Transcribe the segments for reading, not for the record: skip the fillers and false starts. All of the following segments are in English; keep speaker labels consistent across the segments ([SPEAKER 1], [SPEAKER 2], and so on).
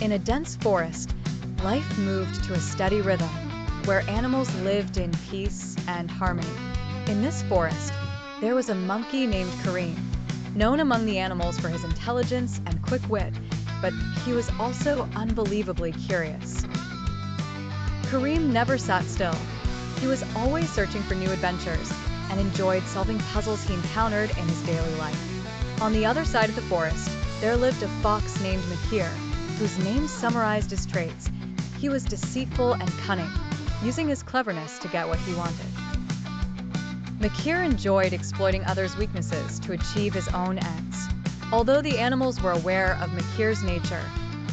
[SPEAKER 1] In a dense forest, life moved to a steady rhythm, where animals lived in peace and harmony. In this forest, there was a monkey named Karim, known among the animals for his intelligence and quick wit, but he was also unbelievably curious. Karim never sat still. He was always searching for new adventures and enjoyed solving puzzles he encountered in his daily life. On the other side of the forest, there lived a fox named Makir, whose name summarized his traits. He was deceitful and cunning, using his cleverness to get what he wanted. Makir enjoyed exploiting others' weaknesses to achieve his own ends. Although the animals were aware of Makir's nature,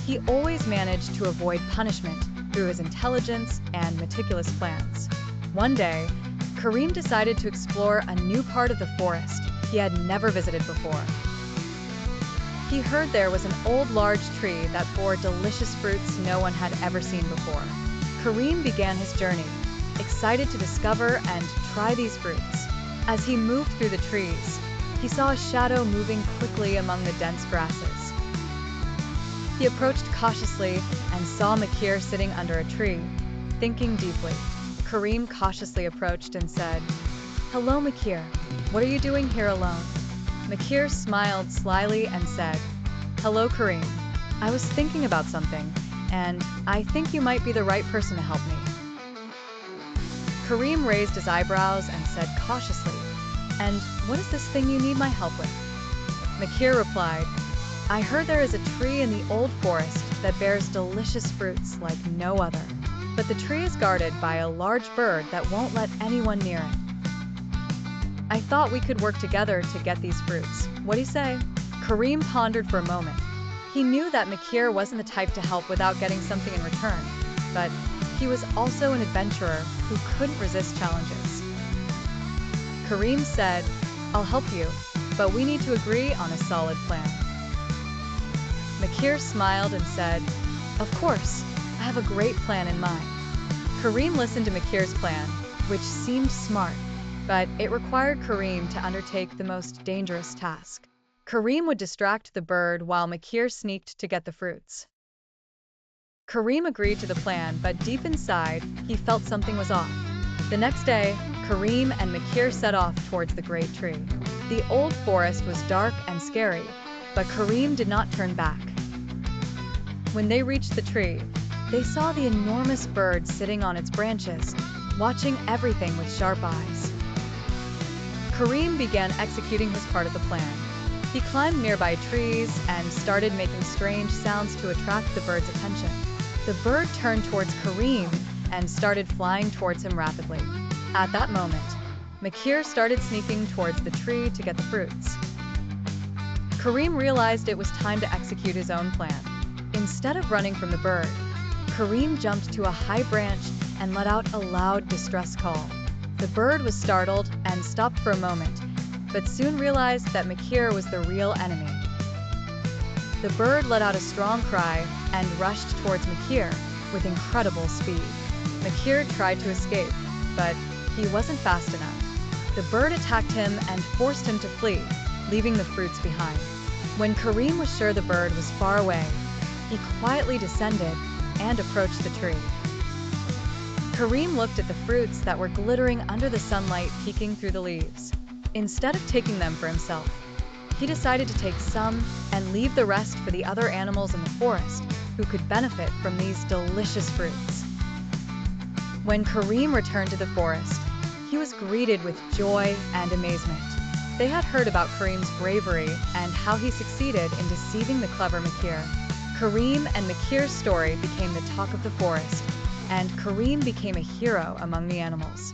[SPEAKER 1] he always managed to avoid punishment through his intelligence and meticulous plans. One day, Karim decided to explore a new part of the forest he had never visited before. He heard there was an old large tree that bore delicious fruits no one had ever seen before. Karim began his journey, excited to discover and try these fruits. As he moved through the trees, he saw a shadow moving quickly among the dense grasses. He approached cautiously and saw Makir sitting under a tree, thinking deeply. Karim cautiously approached and said, "Hello, Makir. What are you doing here alone?" Makir smiled slyly and said, "Hello, Karim. I was thinking about something, and I think you might be the right person to help me." Karim raised his eyebrows and said cautiously, "And what is this thing you need my help with?" Makir replied, "I heard there is a tree in the old forest that bears delicious fruits like no other. But the tree is guarded by a large bird that won't let anyone near it. I thought we could work together to get these fruits. What do you say?" Karim pondered for a moment. He knew that Makir wasn't the type to help without getting something in return, but he was also an adventurer who couldn't resist challenges. Karim said, "I'll help you, but we need to agree on a solid plan." Makir smiled and said, "Of course, I have a great plan in mind." Karim listened to Makir's plan, which seemed smart, but it required Karim to undertake the most dangerous task. Karim would distract the bird while Makir sneaked to get the fruits. Karim agreed to the plan, but deep inside, he felt something was off. The next day, Karim and Makir set off towards the great tree. The old forest was dark and scary, but Karim did not turn back. When they reached the tree, they saw the enormous bird sitting on its branches, watching everything with sharp eyes. Karim began executing his part of the plan. He climbed nearby trees and started making strange sounds to attract the bird's attention. The bird turned towards Karim and started flying towards him rapidly. At that moment, Makir started sneaking towards the tree to get the fruits. Karim realized it was time to execute his own plan. Instead of running from the bird, Karim jumped to a high branch and let out a loud distress call. The bird was startled and stopped for a moment, but soon realized that Makir was the real enemy. The bird let out a strong cry and rushed towards Makir with incredible speed. Makir tried to escape, but he wasn't fast enough. The bird attacked him and forced him to flee, leaving the fruits behind. When Karim was sure the bird was far away, he quietly descended and approached the tree. Karim looked at the fruits that were glittering under the sunlight peeking through the leaves. Instead of taking them for himself, he decided to take some and leave the rest for the other animals in the forest who could benefit from these delicious fruits. When Karim returned to the forest, he was greeted with joy and amazement. They had heard about Karim's bravery and how he succeeded in deceiving the clever Makir. Karim and Makir's story became the talk of the forest, and Karim became a hero among the animals.